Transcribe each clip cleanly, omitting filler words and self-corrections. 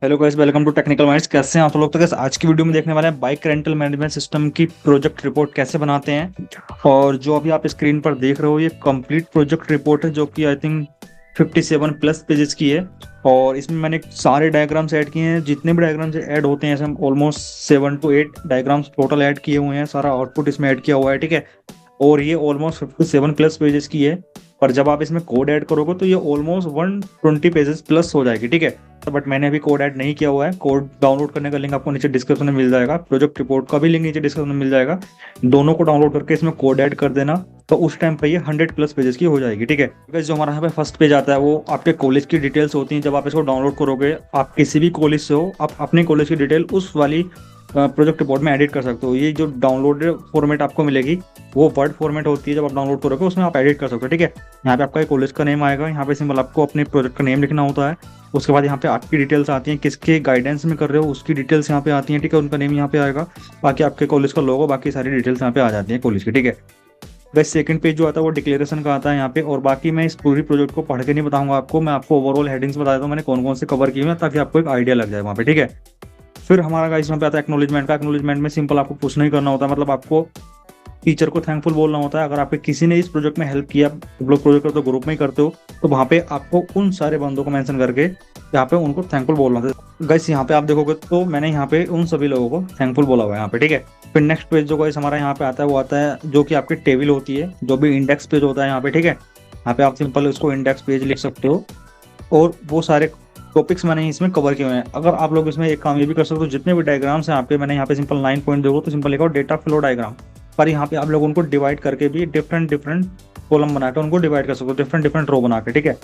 Hello guys, welcome to Technical Minds. कैसे हैं आप लोग? तो गाइस आज की वीडियो में देखने वाले हैं बाइक रेंटल मैनेजमेंट सिस्टम की प्रोजेक्ट रिपोर्ट कैसे बनाते हैं। और जो अभी आप स्क्रीन पर देख रहे हो ये कंप्लीट प्रोजेक्ट रिपोर्ट है, जो कि आई थिंक 57 प्लस पेजेस की है। और इसमें मैंने सारे डायग्राम्स ऐड किए हैं, जितने भी डायग्राम्स ऐड होते हैं, ऐसे हम almost 7 to 8 diagrams total add किए हुए हैं। सारा आउटपुट इसमें ऐड किया हुआ है, ठीक है। और ये ऑलमोस्ट 57 प्लस पेजेस की है। पर जब आप इसमें कोड ऐड करोगे तो ये ऑलमोस्ट 120 पेजेस प्लस हो जाएगी, ठीक है। तो बट मैंने अभी कोड ऐड नहीं किया हुआ है। कोड डाउनलोड करने का लिंक आपको नीचे डिस्क्रिप्शन में मिल जाएगा, प्रोजेक्ट रिपोर्ट का भी लिंक नीचे डिस्क्रिप्शन में मिल जाएगा। दोनों को डाउनलोड करके इसमें कोड ऐड कर देना, तो उस टाइम पे ये 100 प्लस पेजेस की हो जाएगी, ठीक है। Guys, जो हमारा यहाँ पे फर्स्ट पेज आता है वो आपके कॉलेज की डिटेल्स होती हैं। जब आप इसको डाउनलोड करोगे, आप किसी भी कॉलेज से हो, आप अपने कॉलेज की डिटेल उस वाली प्रोजेक्ट रिपोर्ट में एडिट कर सकते हो। ये जो डाउनलोड फॉर्मेट आपको मिलेगी वो वर्ड फॉर्मेट होती है। जब आप डाउनलोड करोगे उसमें आप एडिट कर सकते हो, ठीक है। यहाँ पे आपका कॉलेज का नेम आएगा, यहाँ पे सिंपल आपको अपने प्रोजेक्ट का नेम लिखना होता है। उसके बाद यहाँ पे आपकी डिटेल्स आती हैं, किसके गाइडेंस में कर रहे हो उसकी डिटेल्स यहाँ पे आती हैं, ठीक है। उनका नेम यहाँ पे आएगा, बाकी आपके कॉलेज का लोगो, बाकी सारी डिटेल्स यहाँ पे आ जाती हैं कॉलेज की, ठीक है। बस सेकंड पेज जो आता है वो डिक्लेरेशन का आता है यहाँ पे। और बाकी मैं इस पूरी प्रोजेक्ट को पढ़ के नहीं बताऊंगा आपको, मैं आपको ओवरऑल हेडिंग्स बता देता हूँ मैंने कौन कौन से कवर किए हैं, ताकि आपको एक आइडिया लग जाए वहाँ पे, ठीक है। फिर हमारा गाइस यहाँ पे आता है एक्नोलेजमेंट का। एक्नोलेजमेंट में सिंपल आपको कुछ नहीं करना होता, मतलब आपको टीचर को थैंकफुल बोलना होता है। अगर आपके किसी ने इस प्रोजेक्ट में हेल्प किया, आप लोग प्रोजेक्ट करते हो, ग्रुप में ही करते हो, तो वहाँ पे आपको उन सारे बंदों को मेंशन करके यहाँ पे उनको थैंकफुल बोलना होता है। गाइस यहाँ पे आप देखोगे तो मैंने यहाँ पे उन सभी लोगों को थैंकफुल बोला हुआ है यहाँ पे, ठीक है। फिर नेक्स्ट पेज जो गाइस हमारा यहाँ पे आता है वो आता है जो कि आपकी टेबल होती है, जो भी इंडेक्स पेज होता है यहाँ पे, ठीक है। यहाँ पे आप सिंपल उसको इंडेक्स पेज लिख सकते हो। और वो सारे टॉपिक्स मैंने इसमें कवर किए हुए हैं। अगर आप लोग इसमें एक काम ये भी कर सकते हो, जितने भी डायग्राम्स हैं आपके, मैंने यहाँ पे सिंपल 9 पॉइंट देखो तो सिंपल लिखा हो डेटा फ्लो डायग्राम। पर यहाँ पे आप लोग उनको डिवाइड करके भी डिफरेंट डिफरेंट कॉलम बनाकर उनको डिवाइड कर सकते हो, डिफरेंट डिफरेंट रो बना के, ठीक है।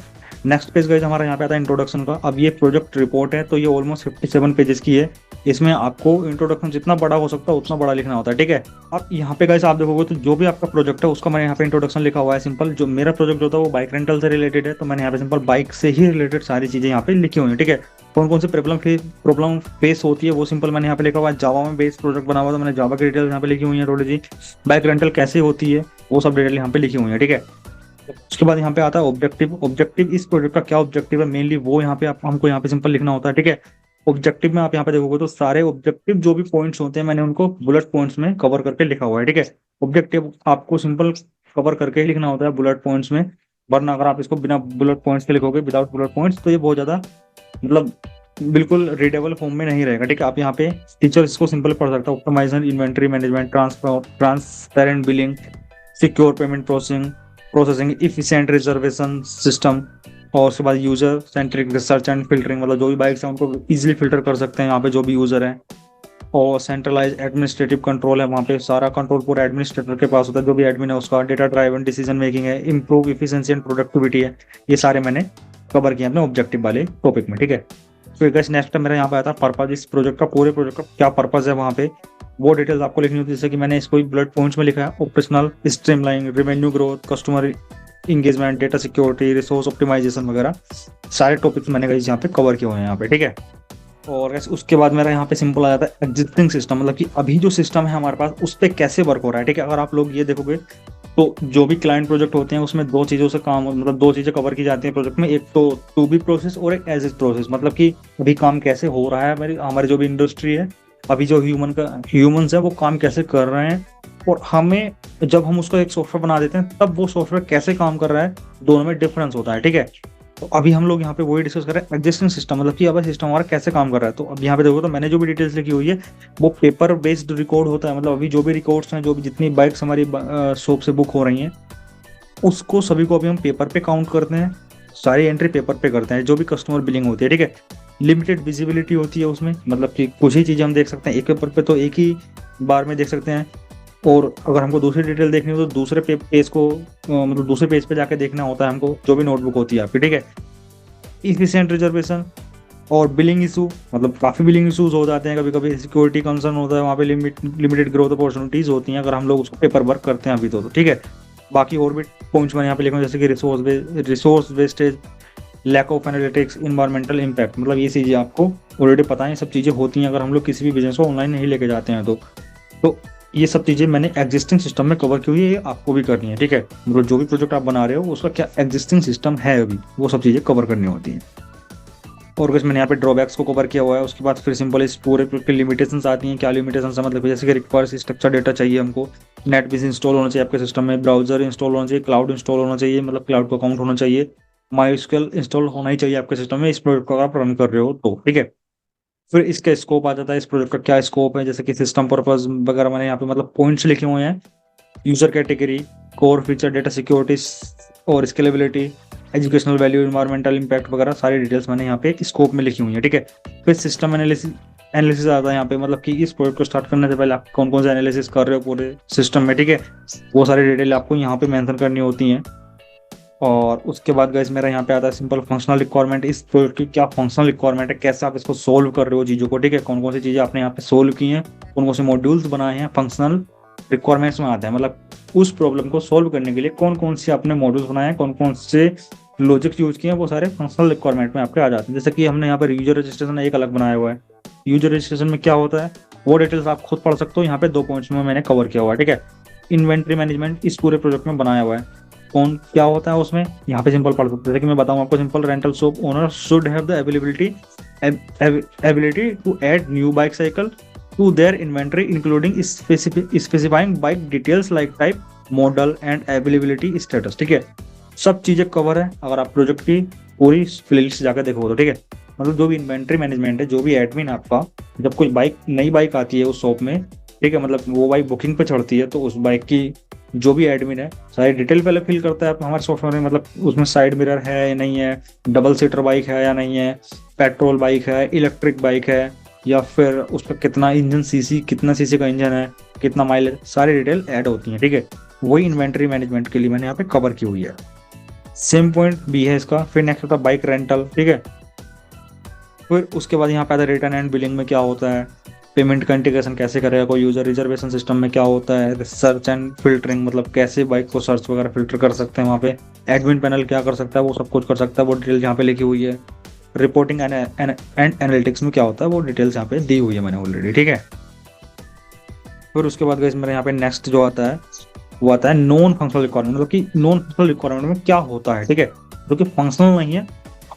नेक्स्ट पेज गाइस हमारा यहाँ पे आता है इंट्रोडक्शन का। अब ये प्रोजेक्ट रिपोर्ट है तो ये ऑलमोस्ट 57 पेजेस की है। इसमें आपको इंट्रोडक्शन जितना बड़ा हो सकता है उतना बड़ा लिखना होता है, ठीक है। अब यहाँ पे गाइस आप देखोगे तो जो भी आपका प्रोजेक्ट है उसका मैंने यहाँ पे इंट्रोडक्शन लिखा हुआ है। सिंपल जो मेरा प्रोजेक्ट होता है वो बाइक रेंटल से रिलेटेड है, तो मैंने यहाँ पे सिंपल बाइक से ही रिलेटेड सारी चीजें यहाँ पे लिखी हुई है, ठीक है। कौन कौन सी प्रॉब्लम फेस होती है वो सिंपल मैंने यहाँ पे लिखा हुआ है। जावा में बेस्ड प्रोजेक्ट बना हुआ, तो मैंने जावा की डिटेल यहाँ पे लिखी हुई है थोड़ी सी। बाइक रेंटल कैसे होती है वो सब डिटेल यहाँ पे लिखी हुई है, ठीक है। उसके बाद यहाँ पे आता है ऑब्जेक्टिव। ऑब्जेक्टिव इस प्रोजेक्ट का क्या ऑब्जेक्टिव है मेनली वो यहाँ पे हमको यहाँ पे सिंपल लिखना होता है, ठीक है। ऑब्जेक्टिव में आप यहाँ पे देखोगे तो सारे ऑब्जेक्टिव जो भी पॉइंट्स होते हैं मैंने उनको बुलेट पॉइंट्स में कवर करके लिखा हुआ है, ठीक है। ऑब्जेक्टिव आपको सिंपल कवर करके ही लिखना होता है बुलेट पॉइंट्स में, वरना अगर आप इसको बिना बुलेट पॉइंट्स के लिखोगे, विदाउट बुलेट पॉइंट्स, तो ये बहुत ज्यादा मतलब बिल्कुल रीडेबल फॉर्म में नहीं रहेगा, ठीक है। आप यहाँ पे टीचर इसको सिंपल पढ़ सकता है। Optimisation, inventory management, transparent billing, secure payment processing, efficient reservation system, और उसके बाद user centric research and filtering, मतलब जो भी बाइक्स हैं उनको इजीली फिल्टर कर सकते हैं यहाँ पे जो भी यूजर हैं। और सेंट्रलाइज एडमिनिस्ट्रेटिव कंट्रोल है, वहाँ पे सारा कंट्रोल पूरा एडमिनिस्ट्रेटर के पास होता है, जो भी एडमिन है उसका। डेटा ड्राइवन डिसीजन मेकिंग है, इंप्रूव इफिशिएंसी एंड प्रोडक्टिविटी है। ये सारे मैंने कवर किए अपने ऑब्जेक्टिव वाले टॉपिक में, ठीक है। फिर गाइस नेक्स्ट मेरा यहाँ पे आता है पर्पज। इस प्रोजेक्ट का पूरे प्रोजेक्ट का क्या पर्पज है वहाँ पे वो डिटेल्स आपको लिखनी होती है। जैसे कि मैंने इसको बुलेट पॉइंट्स में लिखा है, operational streamline, revenue growth, customer engagement, data security, resource optimisation वगैरह सारे टॉपिक्स मैंने गाइस यहाँ पे कवर किए हुए हैं यहाँ पे, ठीक है। और गाइस उसके बाद मेरा यहाँ पे सिंपल आ जाता है एग्जिस्टिंग सिस्टम, मतलब कि अभी जो सिस्टम है हमारे पास उस पर कैसे वर्क हो रहा है, ठीक है। अगर आप लोग ये देखोगे तो जो भी क्लाइंट प्रोजेक्ट होते हैं उसमें दो चीज़ों से काम, मतलब दो चीज़ें कवर की जाती हैं प्रोजेक्ट में। एक तो टू बी प्रोसेस और एक एज इज प्रोसेस, मतलब कि अभी काम कैसे हो रहा है हमारी जो भी इंडस्ट्री है, अभी जो ह्यूमंस है वो काम कैसे कर रहे हैं, और हमें जब हम उसको एक सॉफ्टवेयर बना देते हैं तब वो सॉफ्टवेयर कैसे काम कर रहा है, दोनों में डिफरेंस होता है, ठीक है। तो अभी हम लोग यहाँ पे वही डिस्कस कर रहे हैं एग्जिस्टिंग सिस्टम, मतलब कि अब सिस्टम हमारा कैसे काम कर रहा है। तो अब यहाँ पे देखो तो मैंने जो भी डिटेल्स लिखी हुई है वो पेपर बेस्ड रिकॉर्ड होता है, मतलब अभी जो भी रिकॉर्ड्स हैं, जो भी जितनी बाइक्स हमारी शॉप से बुक हो रही हैं उसको सभी को अभी हम पेपर पे काउंट करते हैं, सारी एंट्री पेपर पे करते हैं, जो भी कस्टमर बिलिंग होती है, ठीक है। लिमिटेड विजिबिलिटी होती है उसमें, मतलब कि कुछ ही चीज़ें हम देख सकते हैं एक पेपर पे, तो एक ही बार में देख सकते हैं। और अगर हमको दूसरी डिटेल देखनी हो तो दूसरे पेज को मतलब दूसरे पेज पे जाके देखना होता है हमको, जो भी नोटबुक होती है आपकी, ठीक है। इफिशिएंट रिजर्वेशन और बिलिंग इशू, मतलब काफ़ी बिलिंग इशूज हो जाते हैं कभी कभी, सिक्योरिटी कंसर्न होता है, वहाँ पे लिमिटेड ग्रोथ अपॉर्चुनिटीज़ होती हैं अगर हम लोग उसको पेपर वर्क करते हैं अभी तो ठीक है। बाकी और भी पॉइंट्स मैंने यहाँ पे लिखा हूँ, जैसे कि resource wastage, lack of analytics, environmental impact, मतलब ये चीज़ें आपको ऑलरेडी पता है, सब चीज़ें होती हैं अगर हम लोग किसी भी बिजनेस को ऑनलाइन नहीं लेके जाते हैं तो ये सब चीज़ें मैंने एग्जिस्टिंग सिस्टम में कवर की हुई है, ये आपको भी करनी है, ठीक है। मतलब जो भी प्रोजेक्ट आप बना रहे हो उसका क्या एग्जिस्टिंग सिस्टम है अभी, वो सब चीज़ें कवर करनी होती हैं। और कुछ मैंने यहाँ पे ड्रॉबैक्स को कवर किया हुआ है। उसके बाद फिर सिंपल इस पूरे की लिमिटेशंस आती हैं। क्या लिमिटेशंस है, मतलब जैसे कि रिक्वायर्स स्ट्रक्चर डेटा चाहिए हमको, नेटबीन्स इंस्टॉल होना चाहिए आपके सिस्टम में, ब्राउजर इंस्टॉल होना चाहिए, क्लाउड इंस्टॉल होना चाहिए, मतलब क्लाउड का अकाउंट होना चाहिए, माइस्क्ल इंस्टॉल होना ही चाहिए आपके सिस्टम में इस प्रोजेक्ट को आप रन कर रहे हो तो, ठीक है। फिर इसका स्कोप आ जाता है, इस प्रोजेक्ट का क्या स्कोप है, जैसे कि सिस्टम पर्पज वगैरह मैंने यहाँ पे मतलब पॉइंट्स लिखे हुए हैं। User category, core feature, data security और scalability, educational value, environmental impact वगैरह सारी डिटेल्स मैंने यहाँ पे स्कोप में लिखी हुई है, ठीक है। फिर सिस्टम एनालिसिस आता है यहाँ पे, मतलब कि इस प्रोजेक्ट को स्टार्ट करने से पहले आप कौन कौन सा एनालिसिस कर रहे हो पूरे सिस्टम में, ठीक है। वो सारी डिटेल आपको यहाँ पे मेंशन करनी होती हैं। और उसके बाद गाइस मेरा यहाँ पे आता है सिंपल फंक्शनल रिक्वायरमेंट। इस प्रोजेक्ट की क्या फंक्शनल रिक्वायरमेंट है, कैसे आप इसको सोल्व कर रहे हो चीज़ों को, ठीक है। कौन कौन सी चीज़ें आपने यहाँ पे सोल्व की हैं, कौन कौन से मॉड्यूल्स बनाए हैं, फंक्शनल रिक्वायरमेंट्स में आते हैं। मतलब उस प्रॉब्लम को सोल्व करने के लिए कौन कौन से आपने मॉड्यूल्स बनाए हैं, कौन कौन से लॉजिक्स यूज किए हैं, वो सारे फंक्शनल रिक्वायरमेंट में आपके आ जाते हैं। जैसे कि हमने यहाँ पर यूजर रजिस्ट्रेशन एक अलग बनाया हुआ है। यूजर रजिस्ट्रेशन में क्या होता है वो डिटेल्स आप खुद पढ़ सकते हो, यहाँ पे 2 पॉइंट्स में मैंने कवर किया हुआ है, ठीक है। इन्वेंट्री मैनेजमेंट इस पूरे प्रोजेक्ट में बनाया हुआ है। कौन क्या होता है उसमें, यहाँ पे सिंपल पढ़ सकते हैं। जैसे कि मैं बताऊँ आपको, simple rental shop owner should have the ability to add new bicycle to their inventory including specifying bike details like type, model and availability status, ठीक है। सब चीजें कवर है अगर आप प्रोजेक्ट की पूरी प्लेलिस्ट जाकर देखो तो, ठीक है। मतलब जो भी इन्वेंट्री मैनेजमेंट है, जो भी एडमिन आपका, जब कोई बाइक नई बाइक आती है उस शॉप में, ठीक है, मतलब वो बाइक बुकिंग पे चढ़ती है तो उस बाइक की जो भी एडमिन है सारी डिटेल पहले फिल करता है हमारे सॉफ्टवेयर में। मतलब उसमें साइड मिरर है या नहीं है, डबल सीटर बाइक है या नहीं है, पेट्रोल बाइक है, इलेक्ट्रिक बाइक है, या फिर उसका कितना इंजन सीसी, कितना सीसी का इंजन है, कितना माइलेज, सारी डिटेल ऐड होती है, ठीक है। वही इन्वेंट्री मैनेजमेंट के लिए मैंने यहाँ पे कवर की हुई है। सेम पॉइंट भी है इसका। फिर नेक्स्ट होता है बाइक रेंटल, ठीक है। फिर उसके बाद यहाँ पे आता है रिटर्न एंड बिलिंग में क्या होता है, पेमेंट का इंटीग्रेशन कैसे करेगा कोई यूजर, रिजर्वेशन सिस्टम में क्या होता है, सर्च एंड फिल्टरिंग, मतलब कैसे बाइक को सर्च वगैरह फिल्टर कर सकते हैं वहाँ पे, एडमिन पैनल क्या कर सकता है, वो सब कुछ कर सकता है, वो डिटेल यहाँ पे लिखी हुई है। रिपोर्टिंग एंड एनालिटिक्स में क्या होता है वो डिटेल्स यहाँ पे दी हुई है मैंने ऑलरेडी, ठीक है। फिर उसके बाद गाइस मेरे यहाँ पे नेक्स्ट जो आता है वो आता है नॉन फंक्शनल रिक्वायरमेंट, मतलब कि नॉन फंक्शनल रिक्वायरमेंट में क्या होता है, ठीक है, जो कि फंक्शनल नहीं है,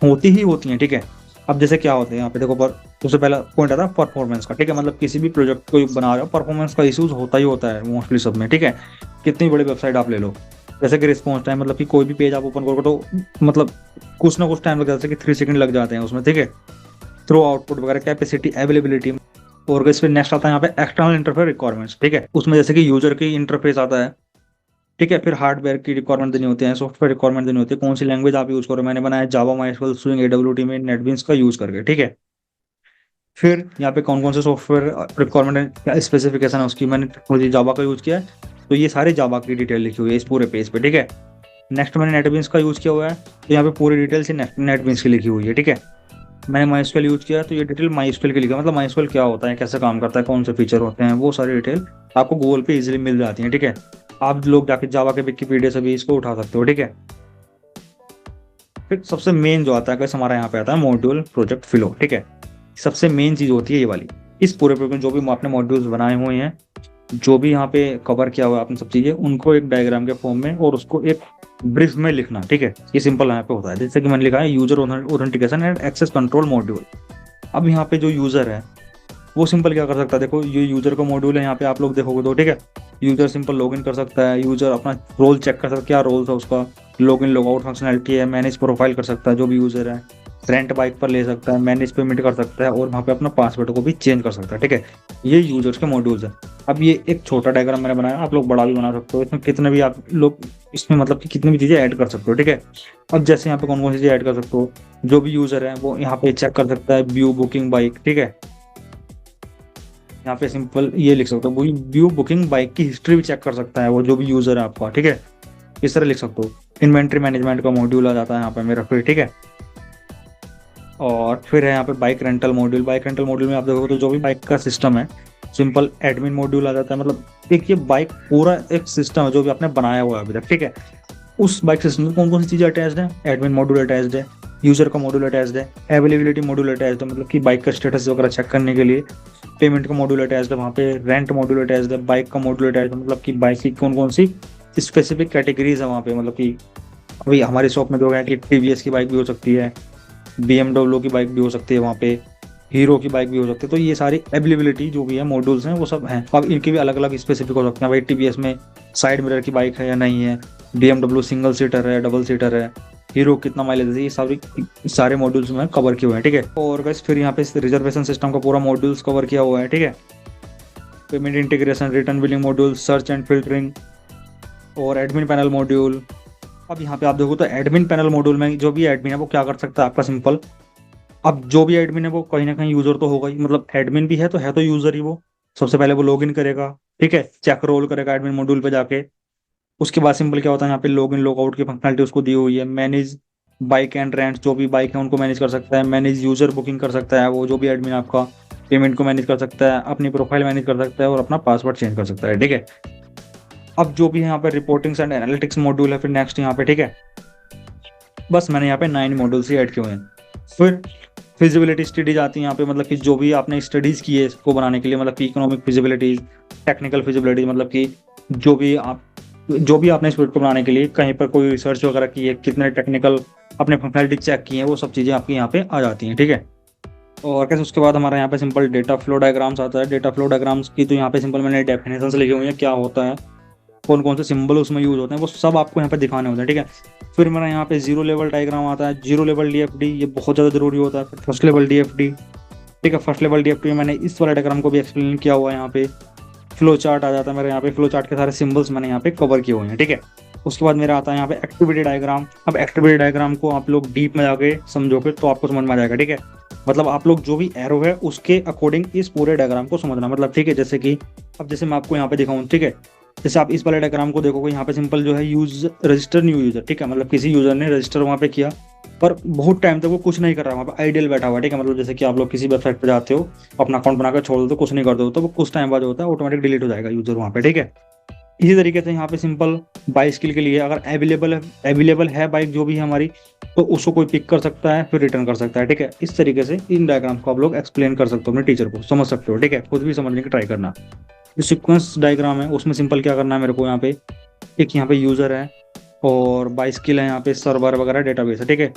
होती ही होती है, ठीक है। अब जैसे क्या होता है यहाँ पे देखो, पर सबसे पहला पॉइंट आता है परफॉर्मेंस का, ठीक है। मतलब किसी भी प्रोजेक्ट को बना रहे हो परफॉर्मेंस का इशूज होता ही होता है मोस्टली सब में, ठीक है। कितनी बड़ी वेबसाइट आप ले लो, जैसे कि रिस्पॉन्स टाइम, मतलब कि कोई भी पेज आप ओपन करोगे तो मतलब कुछ ना कुछ टाइम लग जाता है, कि 3 सेकंड लग जाते हैं उसमें, ठीक है। थ्रू आउटपुट वगैरह, कैपेसिटी, अवेलेबिलिटी। और इस पे नेक्स्ट आता है यहाँ पे एक्सटर्नल इंटरफेस रिक्वायरमेंट्स, ठीक है। उसमें जैसे कि यूजर की इंटरफेस आता है, ठीक है। फिर हार्डवेयर की रिक्वायरमेंट देनी होती है, सॉफ्टवेयर रिक्वायरमेंट देनी होती है, कौन सी लैंग्वेज आप यूज करो। मैंने बनाया जावा, माइस्क्ल, स्विंग, एडब्ल्यूटी में नेटबीन्स का यूज करके, ठीक है। फिर यहाँ पे कौन कौन से सॉफ्टवेयर रिक्वायरमेंट है, स्पेसिफिकेशन है उसकी, मैंने टेक्नोलॉजी जावा का यूज किया है, तो ये सारे जावा की डिटेल लिखी हुई है इस पूरे पेज पे, ठीक है। नेक्स्ट मैंने नेटबीन्स का यूज किया हुआ है, तो यहाँ पे पूरी डिटेल से नेटबीन्स की लिखी हुई है, ठीक है। मैंने माइस्क्ल यूज किया तो ये डिटेल माइस्क्ल की लिखा, मतलब माइस्क्ल क्या होता है, कैसे काम करता है, कौन से फीचर होते हैं, वो सारी डिटेल आपको गूगल पे इजीली मिल जाती है, ठीक है। आप लोग जाके जावा के विकिपीडिया से भी इसको उठा सकते हो, ठीक है। फिर सबसे मेन जो आता है कैसे हमारा यहाँ पे आता है मॉड्यूल प्रोजेक्ट फ्लो, ठीक है। सबसे मेन चीज होती है ये वाली। इस पूरे प्रोग्राम जो भी आपने मॉड्यूल्स बनाए हुए हैं, जो भी यहाँ पे कवर किया हुआ है आपने सब चीजें, उनको एक डायग्राम के फॉर्म में और उसको एक ब्रीफ में लिखना, ठीक है। ये सिंपल यहाँ पे होता है। जैसे कि मैंने लिखा है user authentication and access control module. अब यहाँ पे जो यूजर है वो सिंपल क्या कर सकता है, देखो ये यूजर का मॉड्यूल है, यहाँ पे आप लोग देखोगे तो, ठीक है। यूजर सिंपल लॉगिन कर सकता है, यूजर अपना रोल चेक कर सकता है, क्या रोल था उसका, लॉगिन लॉगआउट फंक्शनलिटी है, मैनेज प्रोफाइल कर सकता है जो भी यूजर है, रेंट बाइक पर ले सकता है, मैनेज पेमेंट कर सकता है, और वहाँ पे अपना पासवर्ड को भी चेंज कर सकता है, ठीक है। ये यूजर्स के मॉड्यूल्स है। अब ये एक छोटा डायग्राम मैंने बनाया, आप लोग बड़ा भी बना सकते हो, इसमें कितने भी आप लोग इसमें मतलब कि कितनी भी चीजें ऐड कर सकते हो, ठीक है। अब जैसे यहाँ पे कौन कौन सी चीजें ऐड कर सकते हो, जो भी यूजर है वो यहाँ पे चेक कर सकता है व्यू बुकिंग बाइक, ठीक है। यहाँ पे सिंपल ये लिख सकते हो, व्यू बुकिंग बाइक की हिस्ट्री भी चेक कर सकता है वो जो भी यूजर है आपका, ठीक है। इस तरह लिख सकते हो। इन्वेंट्री मैनेजमेंट का मॉड्यूल आ जाता है यहाँ पे मेरा, फिर ठीक है। और फिर है यहाँ पे bike rental module. Bike rental module में आप देखो तो जो भी बाइक का सिस्टम है, सिंपल एडमिन मॉड्यूल आ जाता है। मतलब एक ये बाइक पूरा एक सिस्टम है जो भी आपने बनाया हुआ है अभी तक, ठीक है। उस बाइक सिस्टम में कौन कौन सी चीजें अटैच्ड है, एडमिन मॉड्यूल अटैच्ड है, यूजर का मॉड्यूल अटैच्ड है, अवेलेबिलिटी मॉड्यूल अटैच्ड है, मतलब कि बाइक का स्टेटस वगैरह चेक करने के लिए, पेमेंट का मॉड्यूल अटैच्ड है, वहाँ पे रेंट मॉड्यूल अटैच्ड है, बाइक का मॉड्यूल अटैच्ड है, मतलब कि बाइक की कौन कौन सी स्पेसिफिक कैटेगरीज है वहाँ पे। मतलब कि अभी हमारी शॉप में तो है कि टीवीएस की बाइक भी हो सकती है, BMW की बाइक भी हो सकती है वहाँ पे, हीरो की बाइक भी हो सकती है। तो ये सारी अवेलेबिलिटी जो भी है मॉड्यूल्स हैं वो सब हैं। अब इनके भी अलग अलग स्पेसिफिक हो सकते हैं, भाई TVS में साइड मिरर की बाइक है या नहीं है, BMW सिंगल सीटर है, डबल सीटर है, हीरो कितना माइलेज है, ये सारे मॉड्यूल्स में कवर किए हुए हैं, ठीक है। और बस फिर यहाँ पे रिजर्वेशन सिस्टम का पूरा मॉड्यूल्स कवर किया हुआ है, ठीक है। Payment integration, return billing module, search and filtering और एडमिन पैनल मॉड्यूल। अब यहाँ पे आप देखो तो एडमिन पैनल मॉड्यूल में जो भी एडमिन है वो क्या कर सकता है आपका सिंपल, अब जो भी एडमिन है वो कहीं ना कहीं यूजर तो होगा ही, मतलब एडमिन भी है तो यूजर ही वो। सबसे पहले वो लॉगिन करेगा, ठीक है, चेक रोल करेगा एडमिन मॉड्यूल पे जाके। उसके बाद सिंपल क्या होता है यहाँ पे लॉगिन लॉगआउट की फंक्शनलिटी उसको दी हुई है। मैनेज बाइक एंड रेंट, जो भी बाइक है उनको मैनेज कर सकता है। मैनेज यूजर बुकिंग कर सकता है वो जो भी एडमिन आपका, पेमेंट को मैनेज कर सकता है, अपनी प्रोफाइल मैनेज कर सकता है और अपना पासवर्ड चेंज कर सकता है, ठीक है। अब जो भी है यहाँ पे रिपोर्टिंग्स एंड एनालिटिक्स मॉड्यूल है फिर नेक्स्ट यहाँ पे, ठीक है। बस मैंने यहाँ पे 9 मॉड्यूल्स ही ऐड किए हुए हैं। फिर फिजिबिलिटी स्टडीज आती है यहाँ पे, मतलब कि जो भी आपने स्टडीज की है इसको बनाने के लिए, मतलब कि इकोनॉमिक फिजिबिलिटीज, टेक्निकल फिजिबिलिटी, मतलब कि जो भी आपने इस प्रोडक्ट को बनाने के लिए कहीं पर कोई रिसर्च वगैरह की है, कितने टेक्निकल अपने फंक्शनलिटी चेक की है, वो सब चीज़ें आपकी यहाँ पे आ जाती हैं, ठीक है। और कैसे उसके बाद हमारा यहाँ पे सिंपल डेटा फ्लो डायग्राम्स आता है। डेटा फ्लो डायग्राम्स की तो यहाँ पे सिंपल मैंने डेफिनेशन लिखी हुई है, क्या होता है, कौन कौन से सिंबल उसमें यूज होते हैं, वो सब आपको यहाँ पे दिखाने होते हैं, ठीक है। फिर मेरा यहाँ पे जीरो लेवल डायग्राम आता है, जीरो लेवल DFD, ये बहुत ज़्यादा जरूरी होता है। फिर फर्स्ट लेवल DFD, ठीक है, फर्स्ट लेवल DFD में मैंने इस वाले डायग्राम को भी एक्सप्लेन किया हुआ है। यहाँ पे फ्लो चार्ट आ जाता है मेरे, यहाँ पे फ्लो चार्ट के सारे सिंबल्स मैंने यहाँ पे कवर किए हुए हैं, ठीक है। उसके बाद मेरा आता है यहाँ पे एक्टिविटी डायग्राम। अब एक्टिविटी डायग्राम को आप लोग डीप में जाके समझोगे तो आपको समझ में आ जाएगा, ठीक है। मतलब आप लोग जो भी एरो है उसके अकॉर्डिंग इस पूरे डायग्राम को समझना, मतलब ठीक है। जैसे कि अब जैसे मैं आपको यहाँ पे दिखाऊँ, ठीक है, जैसे आप इस वाले डायग्राम को देखोगे यहाँ पे सिंपल जो है यूज रजिस्टर न्यू यूजर, ठीक है, मतलब किसी यूजर ने रजिस्टर वहाँ पे किया पर बहुत टाइम तक वो कुछ नहीं कर रहा, वहाँ पे आइडियल बैठा हुआ है, ठीक है। मतलब जैसे कि आप लोग किसी वेबसाइट पे जाते हो, अपना अकाउंट बनाकर छोड़ दो तो कुछ नहीं करते हो, तो वो कुछ टाइम बाद होता है ऑटोमेटिक डिलीट हो जाएगा यूजर वहाँ पे, ठीक है। इसी तरीके से यहाँ पे सिंपल बाइक स्किल के लिए अगर अवेलेबल है बाइक जो भी है हमारी, तो उसको कोई पिक कर सकता है फिर रिटर्न कर सकता है, ठीक है। इस तरीके से इन डायग्राम को आप लोग एक्सप्लेन कर सकते हो अपने टीचर को, समझ सकते हो, ठीक है। खुद भी समझने की ट्राई करना। जो सीक्वेंस डायग्राम है उसमें सिंपल क्या करना है मेरे को, यहाँ पे एक यहाँ पे यूजर है और बाई स्किल है, यहाँ पे सर्वर वगैरह डेटाबेस है, ठीक है।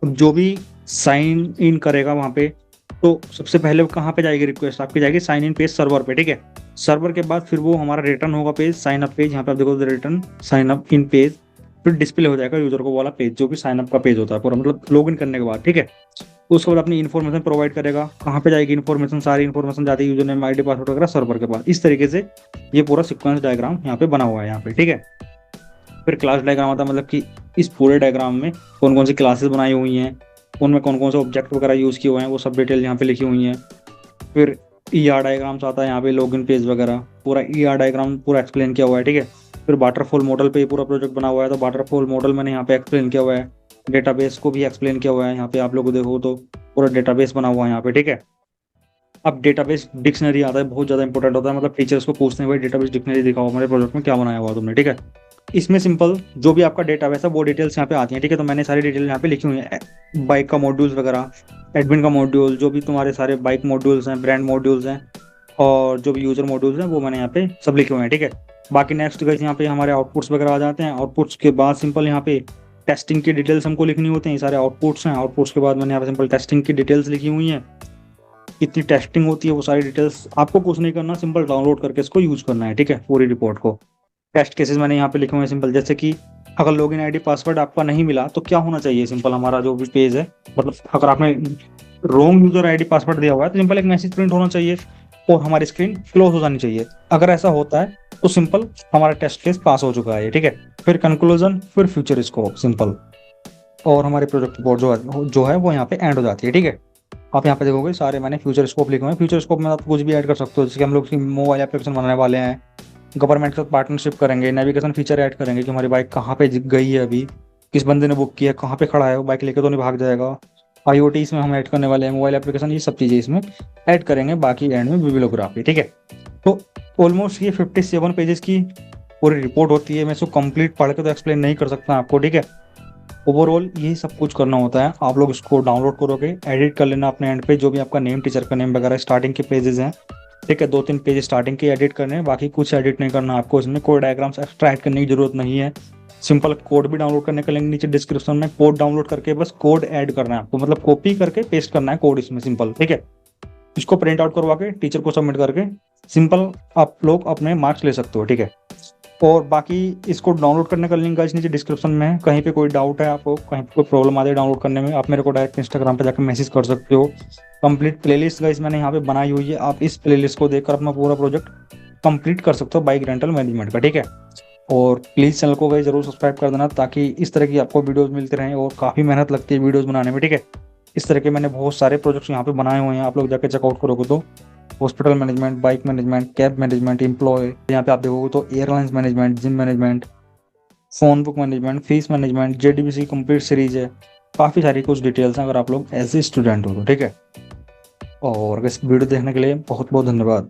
जो भी साइन इन करेगा वहाँ पे, तो सबसे पहले कहाँ पे जाएगी रिक्वेस्ट, आपकी जाएगी साइन इन पेज सर्वर पे, ठीक है। सर्वर के बाद फिर वो हमारा रिटर्न होगा पेज, साइन अप पेज, यहाँ पे आप देखो return sign up in page, फिर डिस्प्ले हो जाएगा यूजर को वाला पेज जो कि साइन अप का पेज होता है पूरा, मतलब लॉग इन करने के बाद, ठीक है। उसके बाद अपनी इन्फॉर्मेशन प्रोवाइड करेगा, कहाँ पे जाएगी इन्फॉर्मेशन, सारी इन्फॉर्मेशन जाती है यूजर नेम ID पासवर्ड वगैरह सर्वर के पास। इस तरीके से ये पूरा सिक्वेंस डायग्राम यहाँ पे बना हुआ है यहाँ पे, ठीक है। फिर क्लास डायग्राम आता है, मतलब कि इस पूरे डायग्राम में कौन कौन सी क्लासेस बनाई हुई हैं, उनमें कौन कौन से ऑब्जेक्ट वगैरह यूज़ किए हुए हैं, वो सब डिटेल यहाँ पे लिखी हुई हैं। फिर डायग्राम्स आता है यहाँ पे, लॉगिन पेज वगैरह पूरा डायग्राम पूरा एक्सप्लेन किया हुआ है, ठीक है। फिर वाटरफॉल मॉडल पे पूरा प्रोजेक्ट बना हुआ है, तो वाटरफॉल मॉडल मैंने यहाँ पे एक्सप्लेन किया हुआ है। डेटाबेस को भी एक्सप्लेन किया हुआ है यहाँ पे, आप लोग देखो तो पूरा डेटाबेस बना हुआ है यहाँ पे, ठीक है। अब डेटाबेस डिक्शनरी आता है, बहुत ज़्यादा इंपॉर्टेंट होता है, मतलब टीचर्स को पूछते हैं भाई डेटाबेस डिक्शनरी दिखाओ हमारे प्रोजेक्ट में क्या बनाया हुआ तुमने, ठीक है। इसमें सिंपल जो भी आपका डेटाबेस है वो डिटेल्स यहाँ पे आती हैं, ठीक है। तो मैंने सारी डिटेल यहाँ पे लिखी हुई है, बाइक का मॉड्यूल्स वगैरह, एडमिन का मॉड्यूल, जो भी तुम्हारे सारे बाइक मॉड्यूल्स हैं, ब्रांड मॉड्यूल्स हैं और जो भी यूजर मॉड्यूल्स हैं वो मैंने यहाँ पे सब लिखे हुए हैं, ठीक है। बाकी नेक्स्ट गाइस यहाँ पे हमारे आउटपुट्स वगैरह आ जाते हैं। आउटपुट्स के बाद सिंपल यहाँ पे टेस्टिंग की डिटेल्स हमको लिखनी होती हैं, ये सारे आउटपुट्स हैं। आउटपुट्स के बाद मैंने यहाँ पे सिंपल टेस्टिंग की डिटेल्स लिखी हुई हैं, कितनी टेस्टिंग होती है वो सारी डिटेल्स। आपको कुछ नहीं करना, सिंपल डाउनलोड करके इसको यूज करना है, ठीक है, पूरी रिपोर्ट को। टेस्ट केसेस मैंने यहाँ पे लिखे हुए हैं सिंपल, जैसे कि अगर लॉगिन ID पासवर्ड आपका नहीं मिला तो क्या होना चाहिए, सिंपल हमारा जो भी पेज है, मतलब अगर आपने रॉन्ग यूजर ID पासवर्ड दिया हुआ है तो सिंपल एक मैसेज प्रिंट होना चाहिए और हमारी स्क्रीन क्लोज हो जानी चाहिए। अगर ऐसा होता है तो सिंपल हमारा टेस्ट केस पास हो चुका है, ठीक है। फिर कंक्लूजन, फिर फ्यूचर स्कोप सिंपल, और हमारे प्रोजेक्ट रिपोर्ट जो है वो यहाँ पे एंड हो जाती है, ठीक है। आप यहाँ पे देखोगे सारे मैंने फ्यूचर स्कोप लिखे हुए हैं। फ्यूचर स्कोप में आप कुछ भी ऐड कर सकते हो, जैसे कि हम लोग मोबाइल एप्लीकेशन बनाने वाले हैं, गवर्नमेंट के साथ पार्टनरशिप करेंगे, नेविगेशन फीचर ऐड करेंगे कि हमारी बाइक कहाँ पे गई है, अभी किस बंदे ने बुक किया है, कहाँ पे खड़ा है, वो बाइक लेके तो नहीं भाग जाएगा। IoT इसमें हम ऐड करने वाले हैं, मोबाइल एप्लीकेशन, ये सब चीज़ें इसमें ऐड करेंगे। बाकी एंड में बिब्लियोग्राफी, ठीक है। तो ऑलमोस्ट ये 57 पेजेस की पूरी रिपोर्ट होती है। मैं इसको कंप्लीट पढ़ के तो एक्सप्लेन नहीं कर सकता आपको, ठीक है। ओवरऑल यही सब कुछ करना होता है। आप लोग इसको डाउनलोड करोगे, एडिट कर लेना अपने एंड पे, जो भी आपका नेम, टीचर का नेम वगैरह, स्टार्टिंग के पेजेस हैं, ठीक है। 2-3 पेज स्टार्टिंग के एडिट करने हैं, बाकी कुछ एडिट नहीं करना आपको। इसमें कोई डायग्राम्स एक्स्ट्रा ऐड करने की जरूरत नहीं है। सिंपल कोड भी डाउनलोड करने का लिंक नीचे डिस्क्रिप्शन में, कोड डाउनलोड करके बस कोड ऐड करना है आपको, मतलब कॉपी करके पेस्ट करना है कोड इसमें, सिंपल, ठीक है। इसको प्रिंट आउट करवा के टीचर को सबमिट करके सिंपल आप लोग अपने मार्क्स ले सकते हो, ठीक है। और बाकी इसको डाउनलोड करने का लिंक गाइस नीचे डिस्क्रिप्शन में है। कहीं पे कोई डाउट है आपको, कहीं पे कोई प्रॉब्लम आ रही है डाउनलोड करने में, आप मेरे को डायरेक्ट इंस्टाग्राम पे जाकर मैसेज कर सकते हो। कंप्लीट प्लेलिस्ट गाइस मैंने यहाँ पे बनाई हुई है, आप इस प्लेलिस्ट को देखकर अपना पूरा प्रोजेक्ट कंप्लीट कर सकते हो बाइक रेंटल मैनेजमेंट का, ठीक है। और प्लीज़ चैनल को गाइस जरूर सब्सक्राइब कर देना, ताकि इस तरह की आपको वीडियोस मिलते रहें। और काफ़ी मेहनत लगती है वीडियोस बनाने में, ठीक है। इस तरह के मैंने बहुत सारे प्रोजेक्ट्स यहाँ पे बनाए हुए हैं, आप लोग जाके चेकआउट करोगे तो hospital management, bike management, cab management, employ, यहाँ पे आप देखोगे तो airlines management, gym management, phone book management, fees management, JDBC complete series है। काफ़ी सारी कुछ डिटेल्स हैं अगर आप लोग एज ए स्टूडेंट हो तो, ठीक है। और इस वीडियो देखने के लिए बहुत बहुत धन्यवाद।